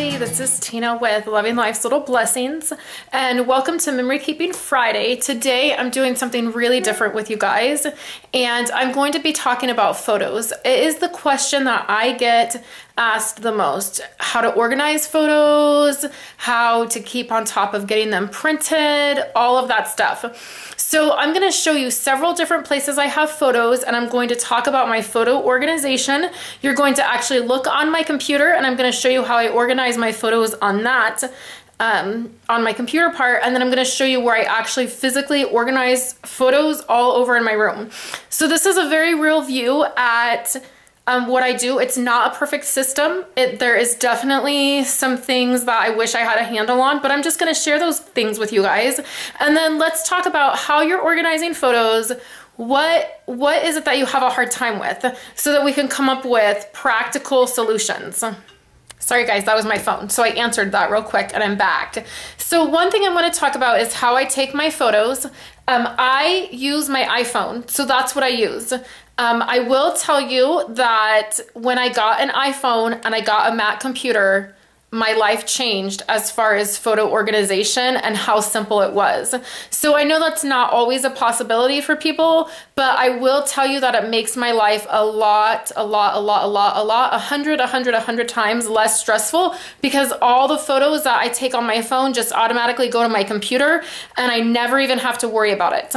everybody, this is Tina with Loving Life's Little Blessings, and welcome to Memory Keeping Friday. Today I'm doing something really different with you guys, and I'm going to be talking about photos. It is the question that I get asked the most: how to organize photos, how to keep on top of getting them printed, all of that stuff. So I'm going to show you several different places I have photos, and I'm going to talk about my photo organization. You're going to actually look on my computer, and I'm going to show you how I organize my photos on that, on my computer part, and then I'm going to show you where I actually physically organize photos all over in my room. So this is a very real view at what I do. It's not a perfect system. There is definitely some things that I wish I had a handle on, but I'm just going to share those things with you guys. And then let's talk about how you're organizing photos. What is it that you have a hard time with, so that we can come up with practical solutions. Sorry guys, that was my phone. So I answered that real quick and I'm back. So one thing I want to talk about is how I take my photos. I use my iPhone, so that's what I use. I will tell you that when I got an iPhone and I got a Mac computer, my life changed as far as photo organization and how simple it was. So I know that's not always a possibility for people, but I will tell you that it makes my life a hundred times less stressful, because all the photos that I take on my phone just automatically go to my computer and I never even have to worry about it.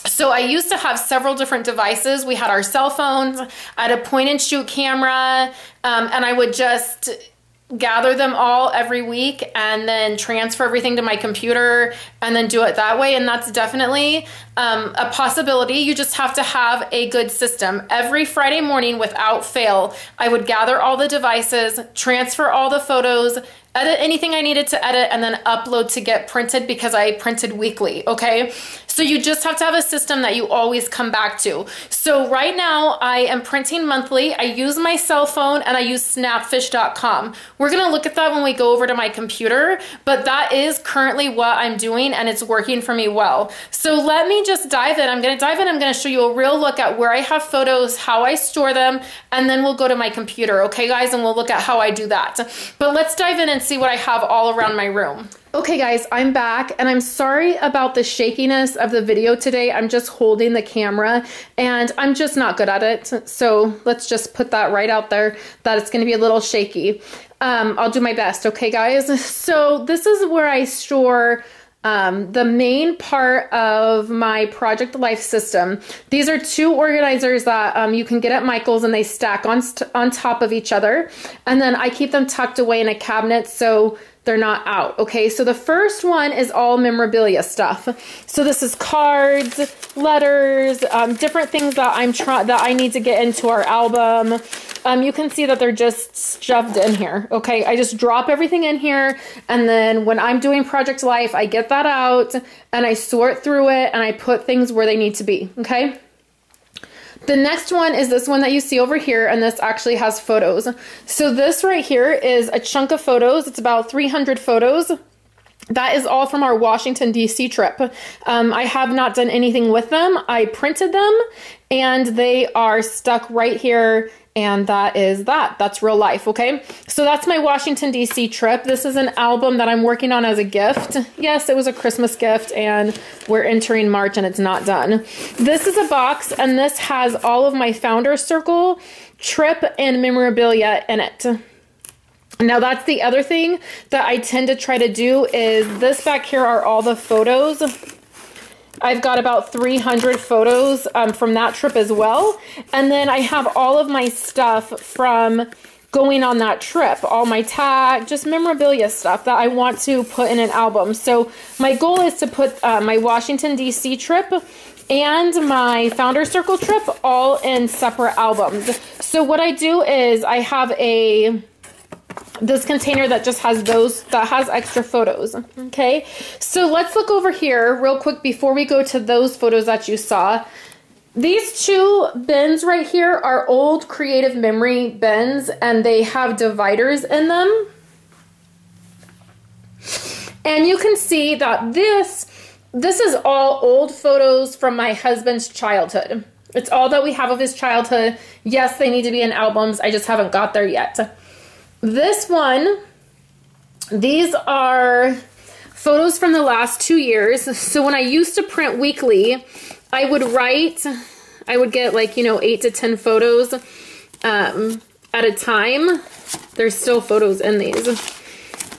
So I used to have several different devices. We had our cell phones, I had a point and shoot camera, and I would just gather them all every week and then transfer everything to my computer and then do it that way. And that's definitely a possibility. You just have to have a good system. Every Friday morning without fail, I would gather all the devices, transfer all the photos, edit anything I needed to edit, and then upload to get printed, because I printed weekly, okay? So you just have to have a system that you always come back to. So right now I am printing monthly. I use my cell phone and I use snapfish.com. We're gonna look at that when we go over to my computer, but that is currently what I'm doing and it's working for me well. So let me just dive in. I'm gonna show you a real look at where I have photos, how I store them, and then we'll go to my computer, okay guys? And we'll look at how I do that. But let's dive in and see what I have all around my room. Okay guys, I'm back, and I'm sorry about the shakiness of the video today. I'm just holding the camera and I'm just not good at it. So let's just put that right out there, that it's gonna be a little shaky. I'll do my best, okay guys? So this is where I store the main part of my Project Life system. These are two organizers that you can get at Michael's, and they stack on top of each other. And then I keep them tucked away in a cabinet so they're not out. Okay, so the first one is all memorabilia stuff. So this is cards, letters, different things that I need to get into our album. You can see that they're just shoved in here. Okay, I just drop everything in here, and then when I'm doing Project Life, I get that out and I sort through it and I put things where they need to be. Okay. The next one is this one that you see over here, and this actually has photos. So this right here is a chunk of photos. It's about 300 photos. That is all from our Washington, D.C. trip. I have not done anything with them. I printed them, and they are stuck right here, and that is that. That's real life, okay? So that's my Washington, D.C. trip. This is an album that I'm working on as a gift. Yes, it was a Christmas gift, and we're entering March, and it's not done. This is a box, and this has all of my Founder Circle trip and memorabilia in it. Now that's the other thing that I tend to try to do, is this back here are all the photos. I've got about 300 photos from that trip as well. And then I have all of my stuff from going on that trip, all my tag, just memorabilia stuff that I want to put in an album. So my goal is to put my Washington, D.C. trip and my Founder Circle trip all in separate albums. So what I do is I have this container that just has that has extra photos. Okay, so let's look over here real quick before we go to those photos that you saw. These two bins right here are old creative memory bins, and they have dividers in them. And you can see that this is all old photos from my husband's childhood. It's all that we have of his childhood. Yes, they need to be in albums. I just haven't got there yet. This one These are photos from the last 2 years. So when I used to print weekly, I would get like, you know, 8 to 10 photos at a time. There's still photos in these,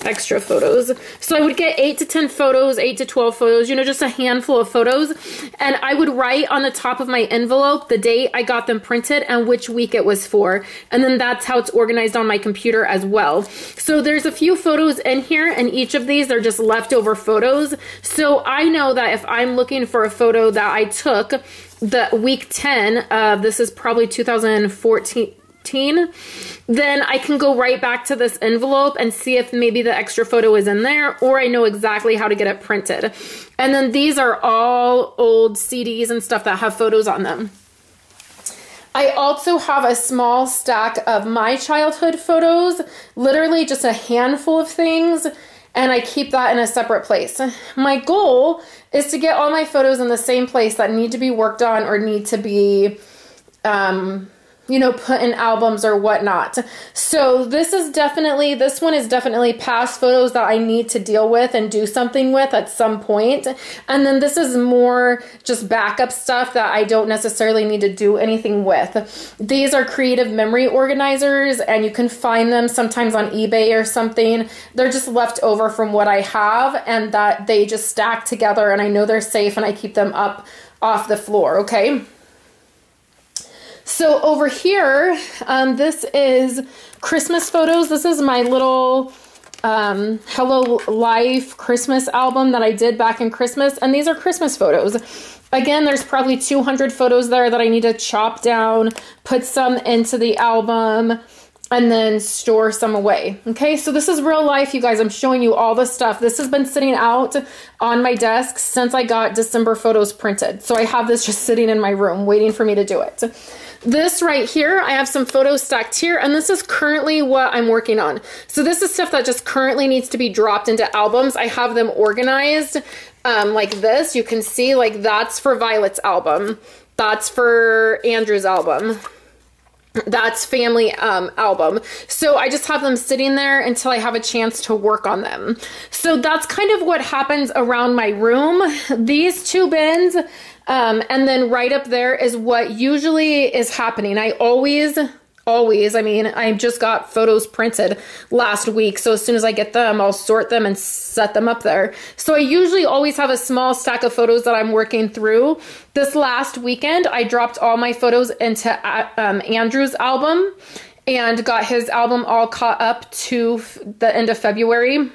extra photos. So I would get 8 to 10 photos, 8 to 12 photos, you know, just a handful of photos. And I would write on the top of my envelope the date I got them printed and which week it was for. And then that's how it's organized on my computer as well. So there's a few photos in here, and each of these are just leftover photos. So I know that if I'm looking for a photo that I took the week 10 of, this is probably 2014, then I can go right back to this envelope and see if maybe the extra photo is in there, or I know exactly how to get it printed. And then these are all old CDs and stuff that have photos on them. I also have a small stack of my childhood photos, literally just a handful of things, and I keep that in a separate place. My goal is to get all my photos in the same place that need to be worked on or need to be, you know, put in albums or whatnot. So this one is definitely past photos that I need to deal with and do something with at some point. And then this is more just backup stuff that I don't necessarily need to do anything with. These are creative memory organizers, and you can find them sometimes on eBay or something. They're just left over from what I have, and that they just stack together, and I know they're safe, and I keep them up off the floor, okay? So over here, this is Christmas photos. This is my little Hello Life Christmas album that I did back in Christmas. And these are Christmas photos. Again, there's probably 200 photos there that I need to chop down, put some into the album, and then store some away. Okay, so this is real life, you guys. I'm showing you all this stuff. This has been sitting out on my desk since I got December photos printed. So I have this just sitting in my room waiting for me to do it. This right here, I have some photos stacked here, and this is currently what I'm working on. So this is stuff that just currently needs to be dropped into albums. I have them organized like this. You can see, like, that's for Violet's album. That's for Andrew's album. That's family album. So I just have them sitting there until I have a chance to work on them. So that's kind of what happens around my room. These two bins, and then right up there is what usually is happening. I mean, I just got photos printed last week. So as soon as I get them, I'll sort them and set them up there. So I usually always have a small stack of photos that I'm working through. This last weekend, I dropped all my photos into Andrew's album and got his album all caught up to the end of February.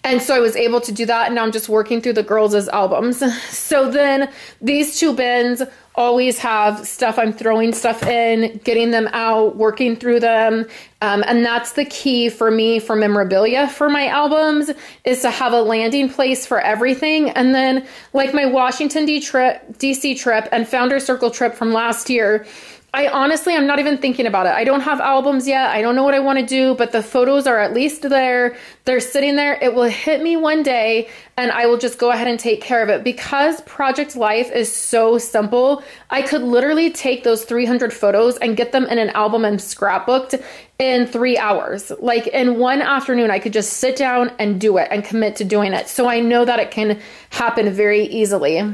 And so I was able to do that, and now I'm just working through the girls' albums. So then these two bins always have stuff I'm throwing stuff in, getting them out, working through them. And that's the key for me for memorabilia for my albums, is to have a landing place for everything. And then like my Washington DC trip and Founder Circle trip from last year, I'm not even thinking about it. I don't have albums yet. I don't know what I want to do, but the photos are at least there. They're sitting there. It will hit me one day, and I will just go ahead and take care of it. Because Project Life is so simple, I could literally take those 300 photos and get them in an album and scrapbooked in 3 hours. Like in one afternoon, I could just sit down and do it and commit to doing it. So I know that it can happen very easily.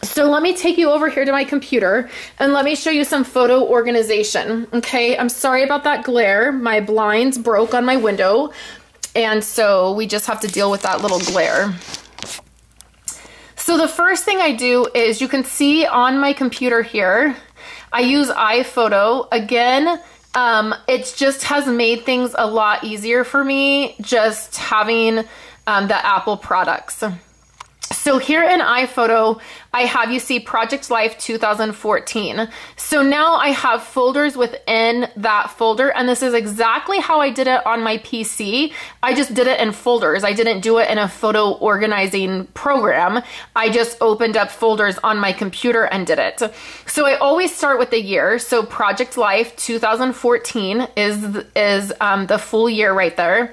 So let me take you over here to my computer and let me show you some photo organization. Okay, I'm sorry about that glare. My blinds broke on my window, and so we just have to deal with that little glare. So the first thing I do is, you can see on my computer here, I use iPhoto. Again, it just has made things a lot easier for me just having the Apple products. So here in iPhoto, I have, you see, Project Life 2014. So now I have folders within that folder, and this is exactly how I did it on my PC. I just did it in folders. I didn't do it in a photo organizing program. I just opened up folders on my computer and did it. So I always start with the year. So Project Life 2014 is the full year right there.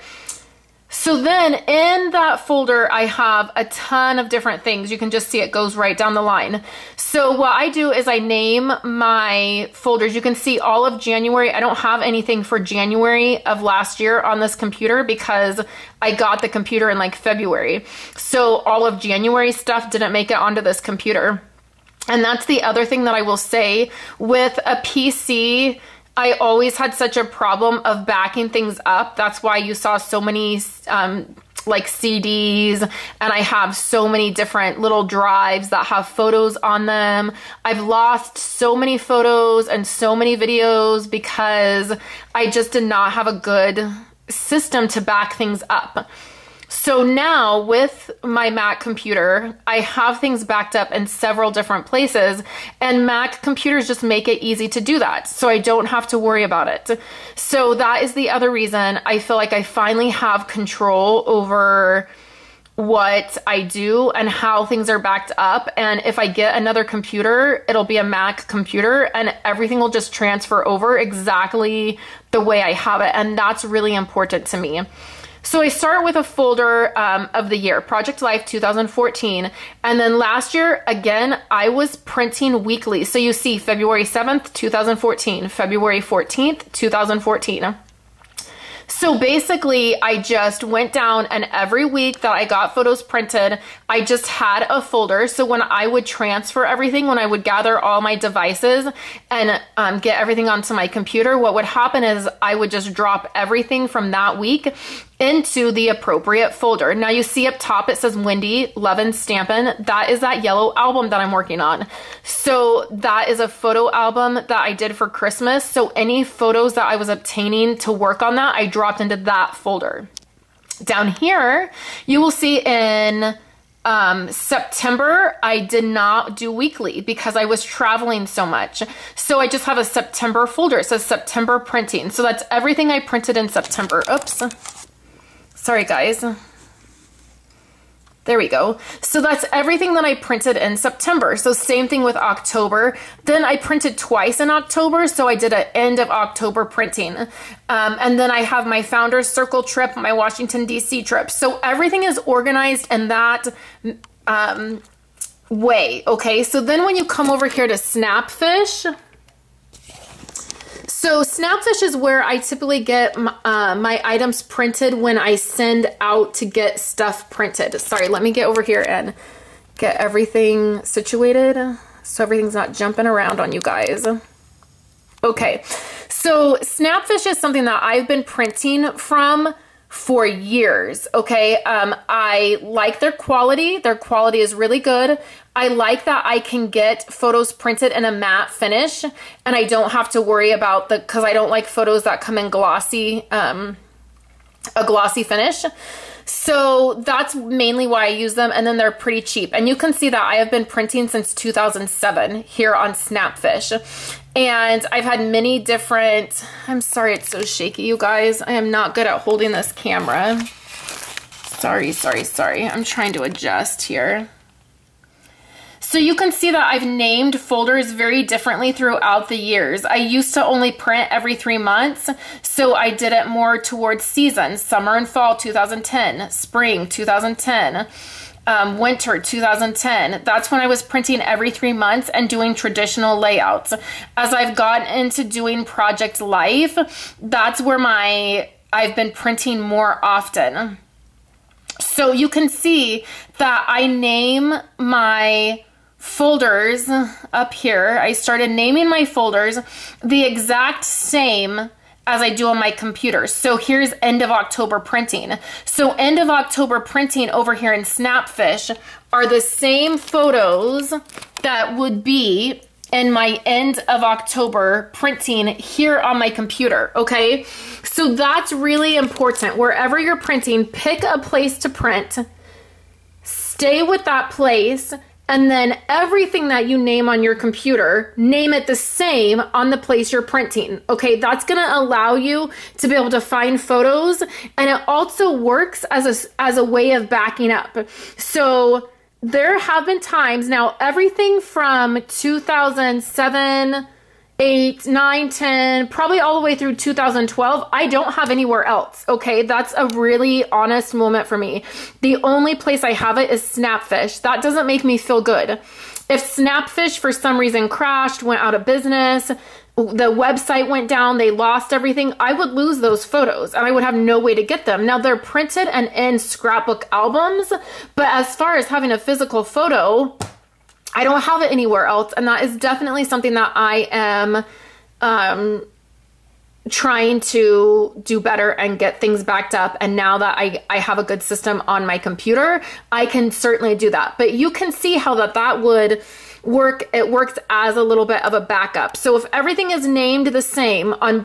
So then in that folder, I have a ton of different things. You can just see it goes right down the line. So what I do is I name my folders. You can see all of January. I don't have anything for January of last year on this computer because I got the computer in like February. So all of January stuff didn't make it onto this computer. And that's the other thing that I will say with a PC. I always had such a problem of backing things up. That's why you saw so many like CDs, and I have so many different little drives that have photos on them. I've lost so many photos and so many videos because I just did not have a good system to back things up. So now with my Mac computer, I have things backed up in several different places, and Mac computers just make it easy to do that. So I don't have to worry about it. So that is the other reason I feel like I finally have control over what I do and how things are backed up. And if I get another computer, it'll be a Mac computer and everything will just transfer over exactly the way I have it. And that's really important to me. So I start with a folder of the year, Project Life 2014. And then last year, again, I was printing weekly. So you see February 7th, 2014, February 14th, 2014. So basically, I just went down and every week that I got photos printed, I just had a folder. So when I would transfer everything, when I would gather all my devices and get everything onto my computer, what would happen is I would just drop everything from that week into the appropriate folder. Now you see up top it says Wendy Lovin Stampin'. That is that yellow album that I'm working on. So that is a photo album that I did for Christmas. So any photos that I was obtaining to work on that, I dropped into that folder. Down here, you will see in September, I did not do weekly because I was traveling so much. So I just have a September folder. It says September printing. So that's everything I printed in September. Oops. Sorry, guys. There we go. So that's everything that I printed in September. So same thing with October. Then I printed twice in October. So I did an end of October printing. And then I have my Founders Circle trip, my Washington, D.C. trip. So everything is organized in that way. Okay. So then when you come over here to Snapfish, so Snapfish is where I typically get my items printed when I send out to get stuff printed. Sorry, let me get over here and get everything situated so everything's not jumping around on you guys. Okay, so Snapfish is something that I've been printing from for years, okay? I like their quality. Their quality is really good. I like that I can get photos printed in a matte finish and I don't have to worry about because I don't like photos that come in glossy, a glossy finish. So that's mainly why I use them, and then they're pretty cheap. And you can see that I have been printing since 2007 here on Snapfish. And I've had many different, I'm sorry it's so shaky, you guys. I am not good at holding this camera. Sorry. I'm trying to adjust here. So you can see that I've named folders very differently throughout the years. I used to only print every 3 months, so I did it more towards seasons. Summer and fall 2010, spring 2010, winter 2010. That's when I was printing every 3 months and doing traditional layouts. As I've gotten into doing Project Life, that's where I've been printing more often. So you can see that I name my folders up here. I started naming my folders the exact same as I do on my computer. So here's end of October printing. So end of October printing over here in Snapfish are the same photos that would be in my end of October printing here on my computer, okay? So that's really important. Wherever you're printing, pick a place to print, stay with that place, and then everything that you name on your computer, name it the same on the place you're printing. Okay, that's gonna allow you to be able to find photos, and it also works as a way of backing up. So there have been times, now everything from 2007 8, 9, 10, probably all the way through 2012, I don't have anywhere else, okay? That's a really honest moment for me. The only place I have it is Snapfish. That doesn't make me feel good. If Snapfish for some reason crashed, went out of business, the website went down, they lost everything, I would lose those photos and I would have no way to get them. Now they're printed and in scrapbook albums, but as far as having a physical photo, I don't have it anywhere else. And that is definitely something that I am trying to do better and get things backed up. And now that I have a good system on my computer, I can certainly do that. But you can see how that would work. It works as a little bit of a backup. So if everything is named the same on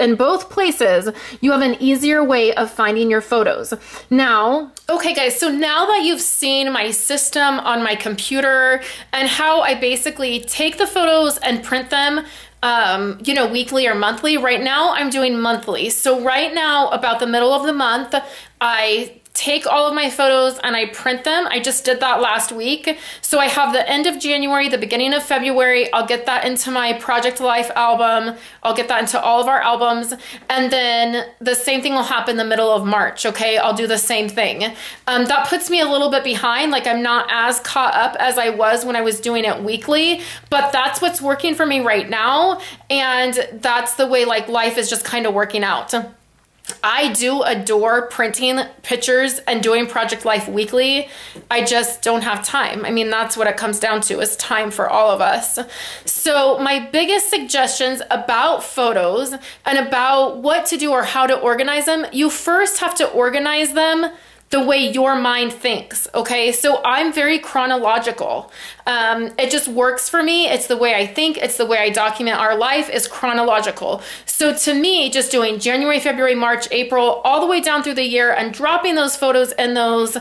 in both places, you have an easier way of finding your photos. Now, okay guys, so now that you've seen my system on my computer and how I basically take the photos and print them, you know, weekly or monthly. Right now I'm doing monthly. So right now, about the middle of the month, I take all of my photos and I print them. I just did that last week. So I have the end of January, the beginning of February. I'll get that into my Project Life album. I'll get that into all of our albums. And then the same thing will happen the middle of March, okay? I'll do the same thing. That puts me a little bit behind. Like I'm not as caught up as I was when I was doing it weekly, but that's what's working for me right now. And that's the way like life is just kind of working out. I do adore printing pictures and doing Project Life weekly. I just don't have time. I mean, that's what it comes down to, is time for all of us. So my biggest suggestions about photos and about what to do or how to organize them, you first have to organize them the way your mind thinks, okay? So I'm very chronological. It just works for me. It's the way I think. It's the way I document our life, is chronological. So to me, just doing January, February, March, April, all the way down through the year and dropping those photos in those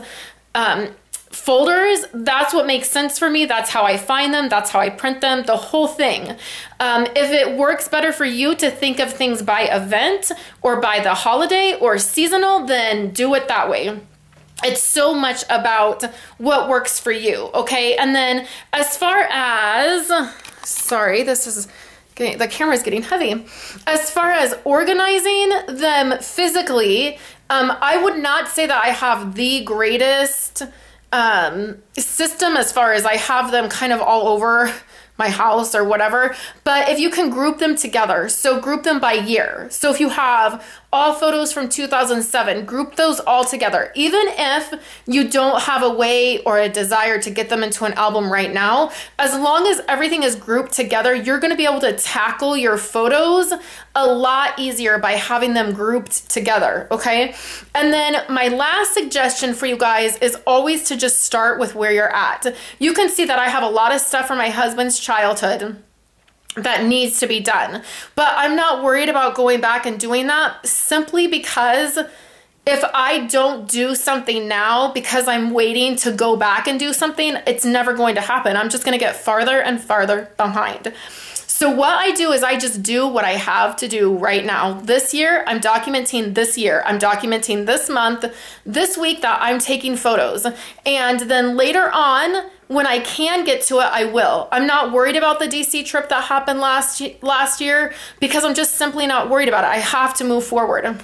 folders, that's what makes sense for me. That's how I find them. That's how I print them, the whole thing. If it works better for you to think of things by event or by the holiday or seasonal, then do it that way. It's so much about what works for you, okay? And then as far as, sorry, the camera is getting heavy. As far as organizing them physically, I would not say that I have the greatest system as far as I have them kind of all over my house or whatever, but if you can group them together, so group them by year. So if you have all photos from 2007, group those all together. Even if you don't have a way or a desire to get them into an album right now, as long as everything is grouped together, you're gonna be able to tackle your photos a lot easier by having them grouped together, okay? And then my last suggestion for you guys is always to just start with where you're at. You can see that I have a lot of stuff from my husband's childhood that needs to be done, but I'm not worried about going back and doing that, simply because if I don't do something now because I'm waiting to go back and do something, it's never going to happen. I'm just going to get farther and farther behind. So what I do is I just do what I have to do right now. This year, I'm documenting this year. I'm documenting this month, this week that I'm taking photos. And then later on, when I can get to it, I will. I'm not worried about the DC trip that happened last year because I'm just simply not worried about it. I have to move forward.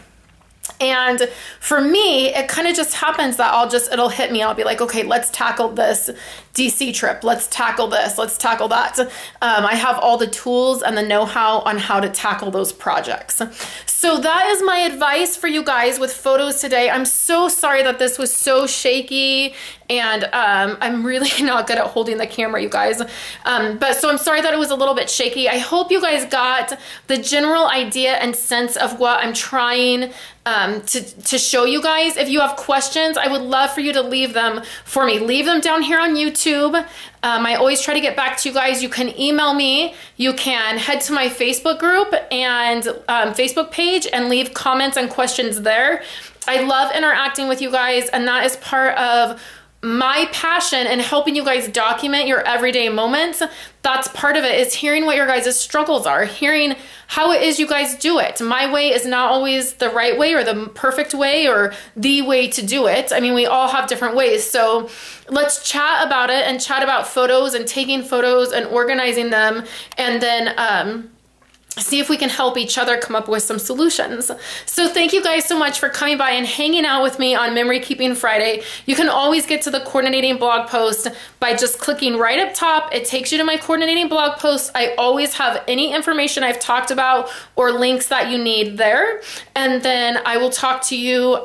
And for me, it kind of just happens that it'll hit me. I'll be like, okay, let's tackle this DC trip. Let's tackle this. Let's tackle that. I have all the tools and the know-how on how to tackle those projects. So that is my advice for you guys with photos today. I'm so sorry that this was so shaky, and I'm really not good at holding the camera, you guys. So I'm sorry that it was a little bit shaky. I hope you guys got the general idea and sense of what I'm trying to show you guys. If you have questions, I would love for you to leave them for me. Leave them down here on YouTube. I always try to get back to you guys. You can email me. You can head to my Facebook group and Facebook page and leave comments and questions there. I love interacting with you guys, and that is part of my passion in helping you guys document your everyday moments, that's part of it, is hearing what your guys' struggles are, hearing how it is you guys do it. My way is not always the right way or the perfect way or the way to do it. I mean, we all have different ways. So let's chat about it and chat about photos and taking photos and organizing them, and then see if we can help each other come up with some solutions. So thank you guys so much for coming by and hanging out with me on Memory Keeping Friday. You can always get to the coordinating blog post by just clicking right up top. It takes you to my coordinating blog post. I always have any information I've talked about or links that you need there. And then I will talk to you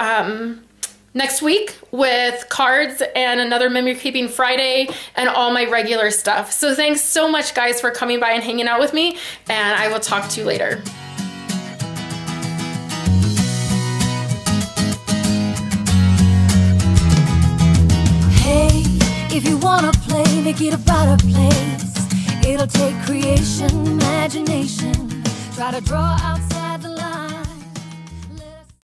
next week with cards and another Memory Keeping Friday and all my regular stuff. So thanks so much, guys, for coming by and hanging out with me, and I will talk to you later. Hey, if you wanna play, make it a better place. It'll take creation, imagination. Try to draw outside.